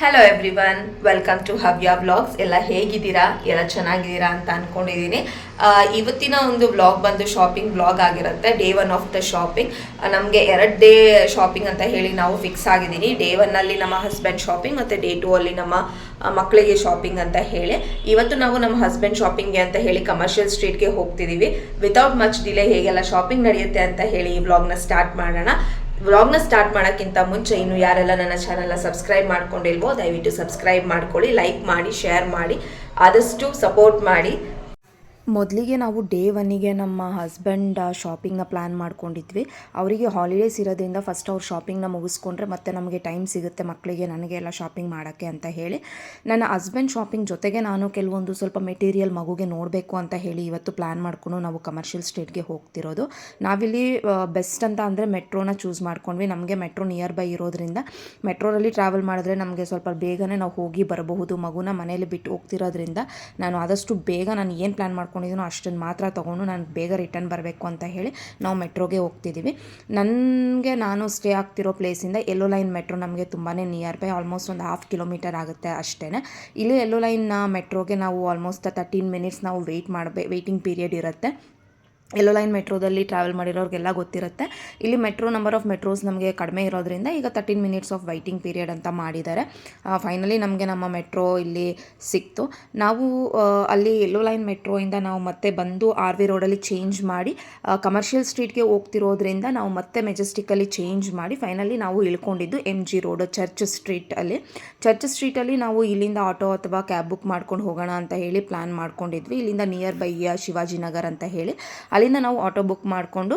Hello everyone, welcome to Havya vlogs. ಎಲ್ಲ ಹೇಗಿದ್ದೀರಾ? ಎಲ್ಲ ಚೆನ್ನಾಗಿದ್ದೀರಾ ಅಂತ ಅಂದ್ಕೊಂಡಿದ್ದೀನಿ. ಇವತ್ತಿನ ಒಂದು ವ್ಲಾಗ್ ಬಂದು ಶಾಪಿಂಗ್ ವ್ಲಾಗ್ ಆಗಿರುತ್ತೆ. Day 1 of the shopping. ನಮಗೆ 2 ಡೇ ಶಾಪಿಂಗ್ ಅಂತ ಹೇಳಿ ನಾವು ಫಿಕ್ಸ್ ಆಗಿದ್ದೀನಿ. ಡೇ 1 ನಮ್ಮ ಹಸ್ಬೆಂಡ್ ಶಾಪಿಂಗ್ ಮತ್ತು ಡೇ 2 ನಮ್ಮ ಮಕ್ಕಳಿಗೆ ಶಾಪಿಂಗ್ ಅಂತ ಹೇಳಿ. ಇವತ್ತು ನಾವು ನಮ್ಮ ಹಸ್ಬೆಂಡ್ ಶಾಪಿಂಗ್ಗೆ ಅಂತ ಹೇಳಿ ಕಮರ್ಷಿಯಲ್ ಸ್ಟ್ರೀಟ್ಗೆ ಹೋಗ್ತಿದ್ದೀವಿ. ವಿತೌಟ್ ಮಚ್ ಡಿಲೇ ಹೇಗೆಲ್ಲ ಶಾಪಿಂಗ್ ನಡೆಯುತ್ತೆ ಅಂತ ಹೇಳಿ ಈ ವ್ಲಾಗ್ನ ಸ್ಟಾರ್ಟ್ ಮಾಡೋಣ. ವ್ಲಾಗ್ನ ಸ್ಟಾರ್ಟ್ ಮಾಡೋಕ್ಕಿಂತ ಮುಂಚೆ ಇನ್ನು ಯಾರೆಲ್ಲ ನನ್ನ ಚಾನಲ್ನ ಸಬ್ಸ್ಕ್ರೈಬ್ ಮಾಡ್ಕೊಂಡಿಲ್ವೋ ದಯವಿಟ್ಟು ಸಬ್ಸ್ಕ್ರೈಬ್ ಮಾಡ್ಕೊಳ್ಳಿ, ಲೈಕ್ ಮಾಡಿ, ಶೇರ್ ಮಾಡಿ, ಆದಷ್ಟು ಸಪೋರ್ಟ್ ಮಾಡಿ. ಮೊದಲಿಗೆ ನಾವು ಡೇ 1ಗೆ ನಮ್ಮ ಹಸ್ಬೆಂಡ್ ಶಾಪಿಂಗ್ನ ಪ್ಲ್ಯಾನ್ ಮಾಡ್ಕೊಂಡಿದ್ವಿ. ಅವರಿಗೆ ಹಾಲಿಡೇಸ್ ಇರೋದ್ರಿಂದ ಫಸ್ಟ್ ಅವ್ರು ಶಾಪಿಂಗ್ನ ಮುಗಿಸ್ಕೊಂಡ್ರೆ ಮತ್ತೆ ನಮಗೆ ಟೈಮ್ ಸಿಗುತ್ತೆ ಮಕ್ಕಳಿಗೆ ನನಗೆ ಎಲ್ಲ ಶಾಪಿಂಗ್ ಮಾಡೋಕ್ಕೆ ಅಂತ ಹೇಳಿ ನನ್ನ ಹಸ್ಬೆಂಡ್ ಶಾಪಿಂಗ್ ಜೊತೆಗೆ ನಾನು ಕೆಲವೊಂದು ಸ್ವಲ್ಪ ಮೆಟೀರಿಯಲ್ ಮಗುಗೆ ನೋಡಬೇಕು ಅಂತ ಹೇಳಿ ಇವತ್ತು ಪ್ಲ್ಯಾನ್ ಮಾಡಿಕೊಂಡು ನಾವು ಕಮರ್ಷಿಯಲ್ ಸ್ಟ್ರೀಟ್ಗೆ ಹೋಗ್ತಿರೋದು. ನಾವಿಲ್ಲಿ ಬೆಸ್ಟ್ ಅಂತ ಅಂದರೆ ಮೆಟ್ರೋನ ಚೂಸ್ ಮಾಡ್ಕೊಂಡ್ವಿ. ನಮಗೆ ಮೆಟ್ರೋ ನಿಯರ್ ಬೈ ಇರೋದ್ರಿಂದ ಮೆಟ್ರೋದಲ್ಲಿ ಟ್ರಾವೆಲ್ ಮಾಡಿದ್ರೆ ನಮಗೆ ಸ್ವಲ್ಪ ಬೇಗನೆ ನಾವು ಹೋಗಿ ಬರಬಹುದು. ಮಗುನ ಮನೇಲಿ ಬಿಟ್ಟು ಹೋಗ್ತಿರೋದ್ರಿಂದ ನಾನು ಆದಷ್ಟು ಬೇಗ ನಾನು ಏನು ಪ್ಲ್ಯಾನ್ ಮಾಡ್ಕೊಂಡಿದ್ದೀನೋ ಅಷ್ಟನ್ನು ಮಾತ್ರ ತೊಗೊಂಡು ನಾನು ಬೇಗ ರಿಟರ್ನ್ ಬರಬೇಕು ಅಂತ ಹೇಳಿ ನಾವು ಮೆಟ್ರೋಗೆ ಹೋಗ್ತಿದ್ದೀವಿ. ನಾನು ಸ್ಟೇ ಆಗ್ತಿರೋ ಪ್ಲೇಸಿಂದ ಯೆಲ್ಲೋ ಲೈನ್ ಮೆಟ್ರೋ ನಮಗೆ ತುಂಬಾ ನಿಯರ್ ಬೈ, ಆಲ್ಮೋಸ್ಟ್ ಒಂದು 1/2 ಕಿಲೋಮೀಟರ್ ಆಗುತ್ತೆ ಅಷ್ಟೇ. ಇಲ್ಲಿ ಯೆಲ್ಲೋ ಲೈನ್ ಮೆಟ್ರೋಗೆ ನಾವು ಆಲ್ಮೋಸ್ಟ್ 13 ಮಿನಿಟ್ಸ್ ನಾವು ವೆಯ್ಟಿಂಗ್ ಪೀರಿಯಡ್ ಇರುತ್ತೆ. ಯೆಲ್ಲೋ ಲೈನ್ ಮೆಟ್ರೋದಲ್ಲಿ ಟ್ರಾವೆಲ್ ಮಾಡಿರೋರಿಗೆಲ್ಲ ಗೊತ್ತಿರುತ್ತೆ. ಇಲ್ಲಿ ಮೆಟ್ರೋ ನಂಬರ್ ಆಫ್ ಮೆಟ್ರೋಸ್ ನಮಗೆ ಕಡಿಮೆ ಇರೋದ್ರಿಂದ ಈಗ 13 ಮಿನಿಟ್ಸ್ ಆಫ್ ವೈಟಿಂಗ್ ಪೀರಿಯಡ್ ಅಂತ ಮಾಡಿದ್ದಾರೆ. ಫೈನಲಿ ನಮಗೆ ನಮ್ಮ ಮೆಟ್ರೋ ಇಲ್ಲಿ ಸಿಕ್ತು. ನಾವು ಅಲ್ಲಿ ಯೆಲ್ಲೋ ಲೈನ್ ಮೆಟ್ರೋಯಿಂದ ನಾವು ಮತ್ತೆ ಬಂದು RV ರೋಡಲ್ಲಿ ಚೇಂಜ್ ಮಾಡಿ ಕಮರ್ಷಿಯಲ್ ಸ್ಟ್ರೀಟ್ಗೆ ಹೋಗ್ತಿರೋದ್ರಿಂದ ನಾವು ಮತ್ತೆ ಮೆಜೆಸ್ಟಿಕ್ಕಲ್ಲಿ ಚೇಂಜ್ ಮಾಡಿ ಫೈನಲಿ ನಾವು ಇಳ್ಕೊಂಡಿದ್ದು MG ರೋಡ್ ಚರ್ಚ್ ಸ್ಟ್ರೀಟಲ್ಲಿ ನಾವು ಇಲ್ಲಿಂದ ಆಟೋ ಅಥವಾ ಕ್ಯಾಬ್ ಬುಕ್ ಮಾಡ್ಕೊಂಡು ಹೋಗೋಣ ಅಂತ ಹೇಳಿ ಪ್ಲ್ಯಾನ್ ಮಾಡ್ಕೊಂಡಿದ್ವಿ. ಇಲ್ಲಿಂದ ನಿಯರ್ ಬೈ ಶಿವಾಜಿನಗರ್ ಅಂತ ಹೇಳಿ ಅಲ್ಲಿಂದ ನಾವು ಆಟೋ ಬುಕ್ ಮಾಡಿಕೊಂಡು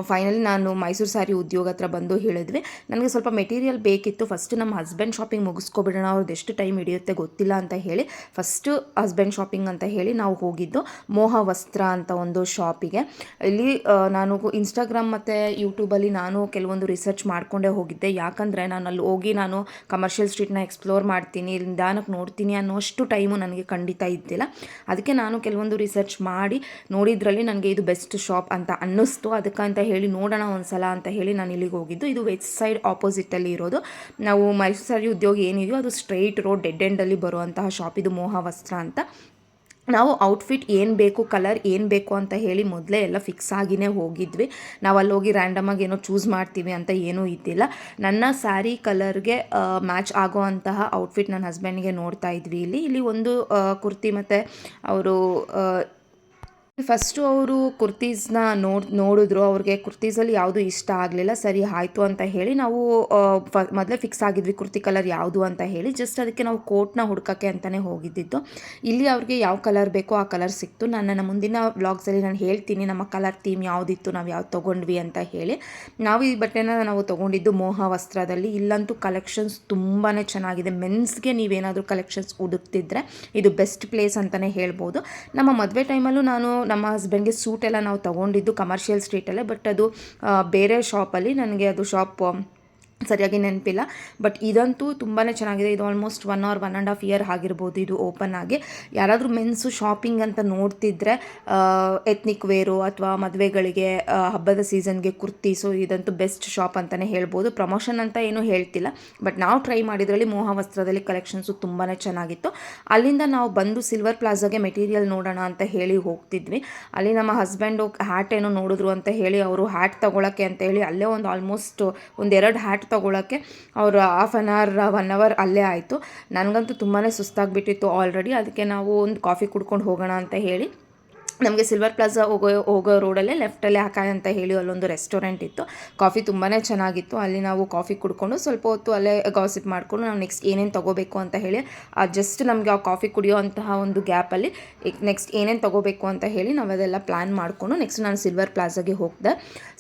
ಫೈನಲಿ ನಾನು ಮೈಸೂರು ಸ್ಯಾರಿ ಉದ್ಯೋಗ ಹತ್ರ ಬಂದು ಹೇಳಿದ್ವಿ. ನನಗೆ ಸ್ವಲ್ಪ ಮೆಟೀರಿಯಲ್ ಬೇಕಿತ್ತು. ಫಸ್ಟ್ ನಮ್ಮ ಹಸ್ಬೆಂಡ್ ಶಾಪಿಂಗ್ ಮುಗಿಸ್ಕೊಬಿಡೋಣ, ಅವ್ರದ್ದು ಎಷ್ಟು ಟೈಮ್ ಹಿಡಿಯುತ್ತೆ ಗೊತ್ತಿಲ್ಲ ಅಂತ ಹೇಳಿ ಫಸ್ಟು ಹಸ್ಬೆಂಡ್ ಶಾಪಿಂಗ್ ಅಂತ ಹೇಳಿ ನಾವು ಹೋಗಿದ್ದು ಮೋಹ ವಸ್ತ್ರ ಅಂತ ಒಂದು ಶಾಪಿಗೆ. ಇಲ್ಲಿ ನಾನು ಇನ್ಸ್ಟಾಗ್ರಾಮ್ ಮತ್ತು ಯೂಟ್ಯೂಬಲ್ಲಿ ನಾನು ಕೆಲವೊಂದು ರಿಸರ್ಚ್ ಮಾಡಿಕೊಂಡೇ ಹೋಗಿದ್ದೆ. ಯಾಕಂದರೆ ನಾನು ಅಲ್ಲಿ ಹೋಗಿ ನಾನು ಕಮರ್ಷಿಯಲ್ ಸ್ಟ್ರೀಟ್ನ ಎಕ್ಸ್ಪ್ಲೋರ್ ಮಾಡ್ತೀನಿ, ನಿಧಾನಕ್ಕೆ ನೋಡ್ತೀನಿ ಅನ್ನೋಷ್ಟು ಟೈಮು ನನಗೆ ಖಂಡಿತ ಇದ್ದಿಲ್ಲ. ಅದಕ್ಕೆ ನಾನು ಕೆಲವೊಂದು ರಿಸರ್ಚ್ ಮಾಡಿ ನೋಡಿದ್ರಲ್ಲಿ ನನಗೆ ಇದು ಬೆಸ್ಟ್ ಶಾಪ್ ಅಂತ ಅನ್ನಿಸ್ತು. ಅದಕ್ಕೆ ಅಂತ ಹೇಳಿ ನೋಡೋಣ ಒಂದ್ಸಲ ಅಂತ ಹೇಳಿ ನಾನು ಇಲ್ಲಿಗೆ ಹೋಗಿದ್ದು. ಇದು ವೆಸ್ಟ್ ಸೈಡ್ ಆಪೋಸಿಟಲ್ಲಿ ಇರೋದು. ನಾವು ಮೈಸೂರು ಸ್ಯಾರಿ ಉದ್ಯೋಗ ಏನಿದೆಯೋ ಅದು ಸ್ಟ್ರೈಟ್ ರೋಡ್ ಡೆಡ್ ಎಂಡಲ್ಲಿ ಬರುವಂತಹ ಶಾಪ್ ಇದು ಮೋಹ ವಸ್ತ್ರ ಅಂತ. ನಾವು ಔಟ್ಫಿಟ್ ಏನು ಬೇಕು, ಕಲರ್ ಏನು ಬೇಕು ಅಂತ ಹೇಳಿ ಮೊದಲೇ ಎಲ್ಲ ಫಿಕ್ಸ್ ಆಗಿಯೇ ಹೋಗಿದ್ವಿ. ನಾವು ಅಲ್ಲಿ ಹೋಗಿ ರ್ಯಾಂಡಮಾಗಿ ಏನೋ ಚೂಸ್ ಮಾಡ್ತೀವಿ ಅಂತ ಏನೂ ಇದ್ದಿಲ್ಲ. ನನ್ನ ಸ್ಯಾರಿ ಕಲರ್ಗೆ ಮ್ಯಾಚ್ ಆಗೋ ಅಂತಹ ಔಟ್ಫಿಟ್ ನನ್ನ ಹಸ್ಬೆಂಡ್ಗೆ ನೋಡ್ತಾ ಇದ್ವಿ. ಇಲ್ಲಿ ಒಂದು ಕುರ್ತಿ ಮತ್ತು ಅವರು ಫಸ್ಟು ಅವರು ಕುರ್ತೀಸ್ನ ನೋಡಿದ್ರು. ಅವ್ರಿಗೆ ಕುರ್ತೀಸಲ್ಲಿ ಯಾವುದು ಇಷ್ಟ ಆಗಲಿಲ್ಲ. ಸರಿ ಆಯಿತು ಅಂತ ಹೇಳಿ ನಾವು ಮೊದಲೇ ಫಿಕ್ಸ್ ಆಗಿದ್ವಿ ಕುರ್ತಿ ಕಲರ್ ಯಾವುದು ಅಂತ ಹೇಳಿ. ಜಸ್ಟ್ ಅದಕ್ಕೆ ನಾವು ಕೋಟ್ನ ಹುಡ್ಕೋಕ್ಕೆ ಅಂತಲೇ ಹೋಗಿದ್ದಿದ್ದು. ಇಲ್ಲಿ ಅವ್ರಿಗೆ ಯಾವ ಕಲರ್ ಬೇಕೋ ಆ ಕಲರ್ ಸಿಕ್ತು. ನನ್ನ ಮುಂದಿನ ವ್ಲಾಗ್ಸಲ್ಲಿ ನಾನು ಹೇಳ್ತೀನಿ ನಮ್ಮ ಕಲರ್ ಥೀಮ್ ಯಾವುದಿತ್ತು, ನಾವು ಯಾವ್ದು ತೊಗೊಂಡ್ವಿ ಅಂತ ಹೇಳಿ. ನಾವು ಈ ಬಟ್ಟೆನ ನಾವು ತೊಗೊಂಡಿದ್ದು ಮೋಹ ವಸ್ತ್ರದಲ್ಲಿ. ಇಲ್ಲಂತೂ ಕಲೆಕ್ಷನ್ಸ್ ತುಂಬಾ ಚೆನ್ನಾಗಿದೆ. ಮೆನ್ಸ್ಗೆ ನೀವೇನಾದರೂ ಕಲೆಕ್ಷನ್ಸ್ ಹುಡುಕ್ತಿದ್ರೆ ಇದು ಬೆಸ್ಟ್ ಪ್ಲೇಸ್ ಅಂತಲೇ ಹೇಳ್ಬೋದು. ನಮ್ಮ ಮದುವೆ ಟೈಮಲ್ಲೂ ನಾನು ನಮ್ಮ ಹಸ್ಬೆಂಡ್ಗೆ ಸೂಟ್ ಎಲ್ಲ ನಾವು ತೊಗೊಂಡಿದ್ದು ಕಮರ್ಷಿಯಲ್ ಸ್ಟ್ರೀಟಲ್ಲೇ, ಬಟ್ ಅದು ಬೇರೆ ಶಾಪಲ್ಲಿ. ನನಗೆ ಅದು ಶಾಪ್ ಸರಿಯಾಗಿ ನೆನಪಿಲ್ಲ. ಬಟ್ ಇದಂತೂ ತುಂಬಾ ಚೆನ್ನಾಗಿದೆ. ಇದು ಆಲ್ಮೋಸ್ಟ್ 1 or 1.5 year ಆಗಿರ್ಬೋದು ಇದು ಓಪನ್ ಆಗಿ. ಯಾರಾದರೂ ಮೆನ್ಸು ಶಾಪಿಂಗ್ ಅಂತ ನೋಡ್ತಿದ್ರೆ ಎತ್ನಿಕ್ ವೇರು ಅಥವಾ ಮದುವೆಗಳಿಗೆ ಹಬ್ಬದ ಸೀಸನ್ಗೆ ಕುರ್ತೀಸು ಇದಂತೂ ಬೆಸ್ಟ್ ಶಾಪ್ ಅಂತಲೇ ಹೇಳ್ಬೋದು. ಪ್ರಮೋಷನ್ ಅಂತ ಏನೂ ಹೇಳ್ತಿಲ್ಲ, ಬಟ್ ನಾವು ಟ್ರೈ ಮಾಡಿದ್ರಲ್ಲಿ ಮೋಹ ವಸ್ತ್ರದಲ್ಲಿ ಕಲೆಕ್ಷನ್ಸು ತುಂಬಾ ಚೆನ್ನಾಗಿತ್ತು. ಅಲ್ಲಿಂದ ನಾವು ಬಂದು ಸಿಲ್ವರ್ ಪ್ಲಾಜಾಗೆ ಮೆಟೀರಿಯಲ್ ನೋಡೋಣ ಅಂತ ಹೇಳಿ ಹೋಗ್ತಿದ್ವಿ. ಅಲ್ಲಿ ನಮ್ಮ ಹಸ್ಬೆಂಡು ಹ್ಯಾಟ್ ಏನೋ ನೋಡಿದ್ರು ಅಂತ ಹೇಳಿ ಅವರು ಹ್ಯಾಟ್ ತೊಗೊಳಕ್ಕೆ ಅಂತ ಹೇಳಿ ಅಲ್ಲೇ ಒಂದು ಆಲ್ಮೋಸ್ಟ್ 1-2 ಹ್ಯಾಟ್ ತೊಗೊಳಕ್ಕೆ ಅವರು 1/2 hour 1 hour ಅಲ್ಲೇ ಆಯಿತು. ನನಗಂತೂ ತುಂಬಾ ಸುಸ್ತಾಗಿಬಿಟ್ಟಿತ್ತು ಆಲ್ರೆಡಿ. ಅದಕ್ಕೆ ನಾವು ಒಂದು ಕಾಫಿ ಕುಡ್ಕೊಂಡು ಹೋಗೋಣ ಅಂತ ಹೇಳಿ ನಮಗೆ ಸಿಲ್ವರ್ ಪ್ಲಾಜಾ ಹೋಗೋ ರೋಡಲ್ಲೇ ಲೆಫ್ಟಲ್ಲೇ ಹಾಕಾಯ ಅಂತ ಹೇಳಿ ಅಲ್ಲೊಂದು ರೆಸ್ಟೋರೆಂಟ್ ಇತ್ತು. ಕಾಫಿ ತುಂಬಾ ಚೆನ್ನಾಗಿತ್ತು. ಅಲ್ಲಿ ನಾವು ಕಾಫಿ ಕುಡ್ಕೊಂಡು ಸ್ವಲ್ಪ ಹೊತ್ತು ಅಲ್ಲೇ ಗಾಸಿಪ್ ಮಾಡಿಕೊಂಡು ನಾವು ನೆಕ್ಸ್ಟ್ ಏನೇನು ತೊಗೋಬೇಕು ಅಂತ ಹೇಳಿ ಜಸ್ಟ್ ನಮಗೆ ಆ ಕಾಫಿ ಕುಡಿಯೋ ಅಂತಹ ಒಂದು ಗ್ಯಾಪಲ್ಲಿ ನೆಕ್ಸ್ಟ್ ಏನೇನು ತೊಗೋಬೇಕು ಅಂತ ಹೇಳಿ ನಾವು ಅದೆಲ್ಲ ಪ್ಲ್ಯಾನ್ ಮಾಡಿಕೊಂಡು ನೆಕ್ಸ್ಟ್ ನಾನು ಸಿಲ್ವರ್ ಪ್ಲಾಜಾಗೆ ಹೋಗ್ದೆ.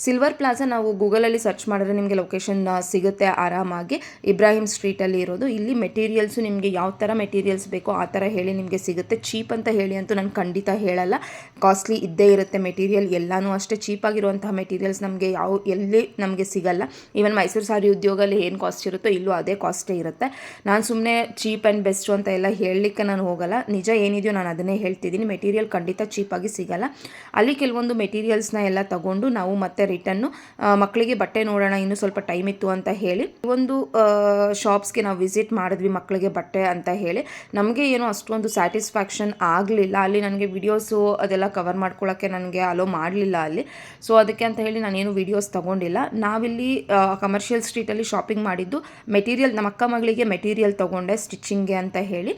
ಸಿಲ್ವರ್ ಪ್ಲಾಜಾ ನಾವು ಗೂಗಲಲ್ಲಿ ಸರ್ಚ್ ಮಾಡಿದ್ರೆ ನಿಮಗೆ ಲೊಕೇಶನ್ ಸಿಗುತ್ತೆ ಆರಾಮಾಗಿ. ಇಬ್ರಾಹಿಂ ಸ್ಟ್ರೀಟಲ್ಲಿ ಇರೋದು. ಇಲ್ಲಿ ಮೆಟೀರಿಯಲ್ಸು ನಿಮಗೆ ಯಾವ ಥರ ಮೆಟೀರಿಯಲ್ಸ್ ಬೇಕೋ ಆ ಥರ ಹೇಳಿ ನಿಮಗೆ ಸಿಗುತ್ತೆ. ಚೀಪ್ ಅಂತ ಹೇಳಿ ಅಂತೂ ನಾನು ಖಂಡಿತ ಹೇಳಲ್ಲ. ಕಾಸ್ಟ್ಲಿ ಇದ್ದೇ ಇರುತ್ತೆ ಮೆಟೀರಿಯಲ್ ಎಲ್ಲನೂ ಅಷ್ಟೇ. ಚೀಪಾಗಿರುವಂತಹ ಮೆಟೀರಿಯಲ್ಸ್ ನಮಗೆ ಎಲ್ಲಿ ನಮಗೆ ಸಿಗಲ್ಲ. ಈವನ್ ಮೈಸೂರು ಸಾರಿ ಉದ್ಯೋಗದಲ್ಲಿ ಏನು ಕಾಸ್ಟ್ ಇರುತ್ತೋ ಇಲ್ಲೂ ಅದೇ ಕಾಸ್ಟೇ ಇರುತ್ತೆ. ನಾನು ಸುಮ್ಮನೆ ಚೀಪ್ ಆ್ಯಂಡ್ ಬೆಸ್ಟು ಅಂತ ಎಲ್ಲ ಹೇಳಲಿಕ್ಕೆ ನಾನು ಹೋಗಲ್ಲ. ನಿಜ ಏನಿದೆಯೋ ನಾನು ಅದನ್ನೇ ಹೇಳ್ತಿದ್ದೀನಿ. ಮೆಟೀರಿಯಲ್ ಖಂಡಿತ ಚೀಪಾಗಿ ಸಿಗಲ್ಲ. ಅಲ್ಲಿ ಕೆಲವೊಂದು ಮೆಟೀರಿಯಲ್ಸ್ನ ಎಲ್ಲ ತಗೊಂಡು ನಾವು ಮತ್ತೆ ರಿಟರ್ನು ಮಕ್ಕಳಿಗೆ ಬಟ್ಟೆ ನೋಡೋಣ, ಇನ್ನೂ ಸ್ವಲ್ಪ ಟೈಮ್ ಇತ್ತು ಅಂತ ಹೇಳಿ ಒಂದು ಶಾಪ್ಸ್ಗೆ ನಾವು ವಿಸಿಟ್ ಮಾಡಿದ್ವಿ ಮಕ್ಕಳಿಗೆ ಬಟ್ಟೆ ಅಂತ ಹೇಳಿ. ನಮಗೆ ಏನೋ ಅಷ್ಟೊಂದು ಸ್ಯಾಟಿಸ್ಫ್ಯಾಕ್ಷನ್ ಆಗಲಿಲ್ಲ. ಅಲ್ಲಿ ನನಗೆ ವಿಡಿಯೋಸು ಅದೆಲ್ಲ ಕವರ್ ಮಾಡ್ಕೊಳ್ಳೋಕ್ಕೆ ನನಗೆ ಅಲೋ ಮಾಡಲಿಲ್ಲ ಅಲ್ಲಿ. ಸೊ ಅದಕ್ಕೆ ಅಂತ ಹೇಳಿ ನಾನೇನು ವೀಡಿಯೋಸ್ ತೊಗೊಂಡಿಲ್ಲ. ನಾವಿಲ್ಲಿ ಕಮರ್ಷಿಯಲ್ ಸ್ಟ್ರೀಟಲ್ಲಿ ಶಾಪಿಂಗ್ ಮಾಡಿದ್ದು ಮೆಟೀರಿಯಲ್, ನಮ್ಮ ಅಕ್ಕ ಮಗಳಿಗೆ ಮೆಟೀರಿಯಲ್ ತೊಗೊಂಡೆ ಸ್ಟಿಚಿಂಗ್ಗೆ ಅಂತ ಹೇಳಿ.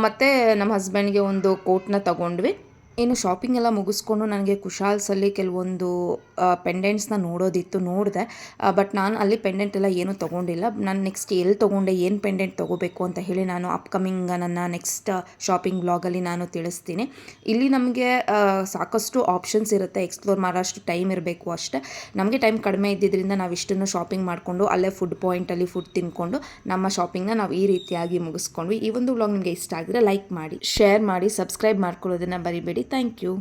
ಮತ್ತು ನಮ್ಮ ಹಸ್ಬೆಂಡ್ಗೆ ಒಂದು ಕೋಟ್ನ ತೊಗೊಂಡ್ವಿ. ಇನ್ನು ಶಾಪಿಂಗ್ ಎಲ್ಲ ಮುಗಿಸ್ಕೊಂಡು ನನಗೆ ಕುಶಾಲ್ಸಲ್ಲಿ ಕೆಲವೊಂದು ಪೆಂಡೆಂಟ್ಸ್ನ ನೋಡಿದೆ. ಬಟ್ ನಾನು ಅಲ್ಲಿ ಪೆಂಡೆಂಟ್ ಎಲ್ಲ ಏನೂ ತೊಗೊಂಡಿಲ್ಲ. ನಾನು ನೆಕ್ಸ್ಟ್ ಎಲ್ಲಿ ತೊಗೊಂಡೆ, ಏನು ಪೆಂಡೆಂಟ್ ತೊಗೋಬೇಕು ಅಂತ ಹೇಳಿ ನಾನು ಅಪ್ಕಮಿಂಗ್ ನನ್ನ ನೆಕ್ಸ್ಟ್ ಶಾಪಿಂಗ್ ವ್ಲಾಗಲ್ಲಿ ನಾನು ತಿಳಿಸ್ತೀನಿ. ಇಲ್ಲಿ ನಮಗೆ ಸಾಕಷ್ಟು ಆಪ್ಷನ್ಸ್ ಇರುತ್ತೆ, ಎಕ್ಸ್ಪ್ಲೋರ್ ಮಾಡೋಷ್ಟು ಟೈಮ್ ಇರಬೇಕು ಅಷ್ಟೇ. ನಮಗೆ ಟೈಮ್ ಕಡಿಮೆ ಇದ್ದಿದ್ದರಿಂದ ನಾವು ಇಷ್ಟನ್ನು ಶಾಪಿಂಗ್ ಮಾಡಿಕೊಂಡು ಅಲ್ಲೇ ಫುಡ್ ಪಾಯಿಂಟಲ್ಲಿ ಫುಡ್ ತಿನ್ಕೊಂಡು ನಮ್ಮ ಶಾಪಿಂಗ್ನ ನಾವು ಈ ರೀತಿಯಾಗಿ ಮುಗಿಸ್ಕೊಂಡ್ವಿ. ಈ ಒಂದು ವ್ಲಾಗ್ ನಿಮಗೆ ಇಷ್ಟ ಆಗಿದ್ರೆ ಲೈಕ್ ಮಾಡಿ, ಶೇರ್ ಮಾಡಿ, ಸಬ್ಸ್ಕ್ರೈಬ್ ಮಾಡ್ಕೊಳ್ಳೋದನ್ನು ಬರಿಬೇಡಿ. Thank you.